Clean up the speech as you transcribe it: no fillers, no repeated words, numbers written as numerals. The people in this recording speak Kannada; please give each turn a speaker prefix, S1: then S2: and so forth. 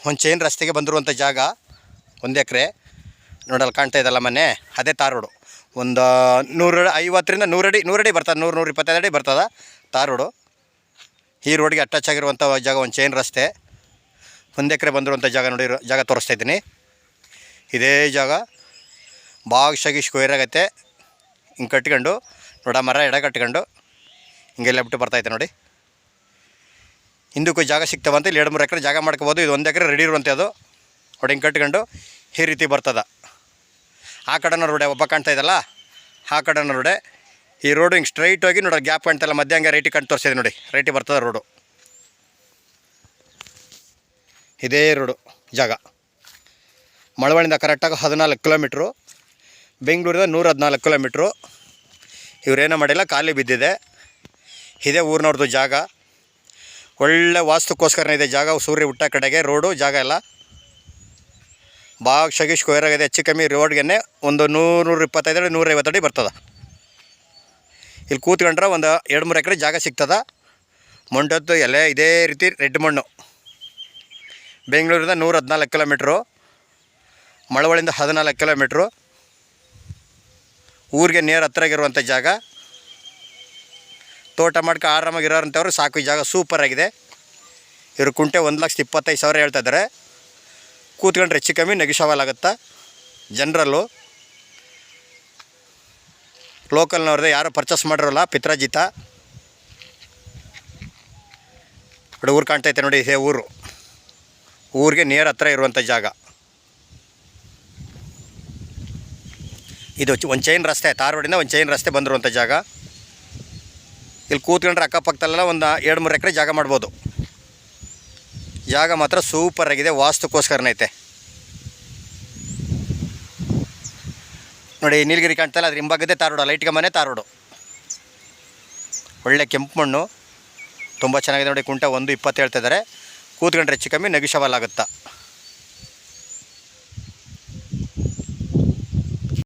S1: ಒಂದು ಚೈನ್ ರಸ್ತೆಗೆ ಬಂದಿರುವಂಥ ಜಾಗ 1 ಎಕರೆ ನೋಡಲ್ಲಿ ಕಾಣ್ತಾ ಇದೆಲ್ಲ ಮನೆ, ಅದೇ ತಾರ್ ರೋಡು. ಒಂದು 150ರಿಂದ 100 ಅಡಿ ಬರ್ತದೆ, 100-125 ಅಡಿ ಬರ್ತದೆ ತಾರ್ ರೋಡು. ಈ ರೋಡ್ಗೆ ಅಟ್ಯಾಚ್ ಆಗಿರುವಂಥ ಜಾಗ ಒಂದು ಚೈನ್ ರಸ್ತೆ, 1 ಎಕರೆ ಬಂದಿರುವಂಥ ಜಾಗ ನೋಡಿ. ಜಾಗ ತೋರಿಸ್ತಾ ಇದ್ದೀನಿ. ಇದೇ ಜಾಗ ಭಾಗಶಾಗಿ ಸ್ಕ್ವೇರ್ ಆಗೈತೆ. ಹಿಂಗೆ ಕಟ್ಕೊಂಡು ನೋಡ ಮರ ಎಡ ಕಟ್ಕೊಂಡು ಹಿಂಗೆಲ್ಲ ಬಿಟ್ಟು ಬರ್ತೈತೆ ನೋಡಿ. ಹಿಂದಕ್ಕೂ ಜಾಗ ಸಿಗ್ತಾವಂತ ಇಲ್ಲಿ 2-3 ಎಕರೆ ಜಾಗ ಮಾಡ್ಕೋಬೋದು. ಇದು 1 ಎಕರೆ ರೆಡಿ ಇರುವಂಥದ್ದು ನೋಡಿ. ಹಿಂಗೆ ಕಟ್ಕೊಂಡು ಈ ರೀತಿ ಬರ್ತದೆ. ಆ ಕಡೆನ ರೋಡೆ ಒಬ್ಬ ಕಾಣ್ತಾ ಇದಲ್ಲ, ಆ ಕಡೆನ ರೋಡೆ. ಈ ರೋಡು ಹಿಂಗೆ ಸ್ಟ್ರೈಟ್ ಹೋಗಿ ನೋಡಿ, ಗ್ಯಾಪ್ ಕಾಣ್ತಲ್ಲ ಮಧ್ಯ, ಹಂಗೆ ರೈಟಿಗೆ ಕಂಡು ತೋರಿಸಿದೆ ನೋಡಿ. ರೈಟಿಗೆ ಬರ್ತದೆ ರೋಡು. ಇದೇ ರೋಡು ಜಾಗ. ಮಳವಳ್ಳಿಯಿಂದ ಕರೆಕ್ಟಾಗಿ 14 ಕಿಲೋಮೀಟ್ರು, ಬೆಂಗಳೂರಿಂದ 114 ಕಿಲೋಮೀಟ್ರು. ಇವರೇನೋ ಮಾಡಿಲ್ಲ, ಖಾಲಿ ಬಿದ್ದಿದೆ. ಇದೇ ಊರಿನವ್ರದ್ದು ಜಾಗ. ಒಳ್ಳೆ ವಾಸ್ತುಕ್ಕೋಸ್ಕರನೇ ಇದೆ ಜಾಗ. ಸೂರ್ಯ ಹುಟ್ಟ ಕಡೆಗೆ ರೋಡು ಜಾಗ ಎಲ್ಲ ಭಾಗಶಾಗಿ ಸ್ಕ್ವೇರ್ ಆಗಿದೆ. ಹೆಚ್ಚು ಕಮ್ಮಿ ರೋಡ್ಗೆ ಒಂದು 100-125 ಅಡಿ 150 ಅಡಿ ಬರ್ತದೆ. ಇಲ್ಲಿ ಕೂತ್ಕೊಂಡ್ರೆ ಒಂದು 2-3 ಎಕರೆ ಜಾಗ ಸಿಗ್ತದೆ. ಮಣ್ಣದ್ದು ಎಲೆ ಇದೇ ರೀತಿ ರೆಡ್ ಮಣ್ಣು. ಬೆಂಗಳೂರಿಂದ 114 ಕಿಲೋಮೀಟ್ರು, ಮಳವಳ್ಳಿಯಿಂದ 14 ಕಿಲೋಮೀಟ್ರು. ಊರಿಗೆ ನೇರ ಹತ್ತಿರಾಗಿರುವಂಥ ಜಾಗ. ತೋಟ ಮಾಡ್ಕೊ ಆರಾಮಾಗಿರೋಂಥವ್ರು ಸಾಕು. ಈ ಜಾಗ ಸೂಪರಾಗಿದೆ. ಇವರು ಕುಂಟೆ 1,25,000 ಹೇಳ್ತಾಯಿದ್ದಾರೆ. ಕೂತ್ಕೊಂಡ್ರೆ ಹೆಚ್ಚು ಕಮ್ಮಿ ನೆಗಿಷವಲ್ ಆಗುತ್ತಾ. ಜನರಲ್ಲು ಲೋಕಲ್ನವ್ರದ್ದೇ, ಯಾರು ಪರ್ಚೇಸ್ ಮಾಡಿರೋಲ್ಲ. ಪಿತ್ರಾಜಿತ ನೋಡಿ. ಊರು ಕಾಣ್ತೈತೆ ನೋಡಿ. ಇದೇ ಊರು. ಊರಿಗೆ ನೇರ ಹತ್ರ ಇರುವಂಥ ಜಾಗ ಇದು. ಒಂದು ಚೈನ್ ರಸ್ತೆ, ತಾರ್ ರೋಡಿಂದ ಒಂದು ಚೈನ್ ರಸ್ತೆ ಬಂದಿರುವಂಥ ಜಾಗ. ಇಲ್ಲಿ ಕೂತ್ಕೊಂಡ್ರೆ ಅಕ್ಕಪಕ್ಕದಲ್ಲೆಲ್ಲ ಒಂದು 2-3 ಎಕರೆ ಜಾಗ ಮಾಡ್ಬೋದು. ಜಾಗ ಮಾತ್ರ ಸೂಪರಾಗಿದೆ. ವಾಸ್ತುಕ್ಕೋಸ್ಕರನೈತೆ ನೋಡಿ. ನೀಲಗಿರಿ ಕಾಣ್ತಲ್ಲ, ಅದ್ರ ಹಿಂಭಾಗದೇ ತಾರ್ ರೋಡು. ಲೈಟ್ಗೆ ಮನೆ ತಾರ್ ರೋಡು. ಒಳ್ಳೆ ಕೆಂಪು ಮಣ್ಣು, ತುಂಬ ಚೆನ್ನಾಗಿದೆ ನೋಡಿ. ಕುಂಟೆ 120 ಹೇಳ್ತಿದ್ದಾರೆ. ಕೂತ್ಕೊಂಡ್ರೆ ಹೆಚ್ಚು ಕಮ್ಮಿ ನೆಗಿಷಬಲ್ ಆಗುತ್ತಾ.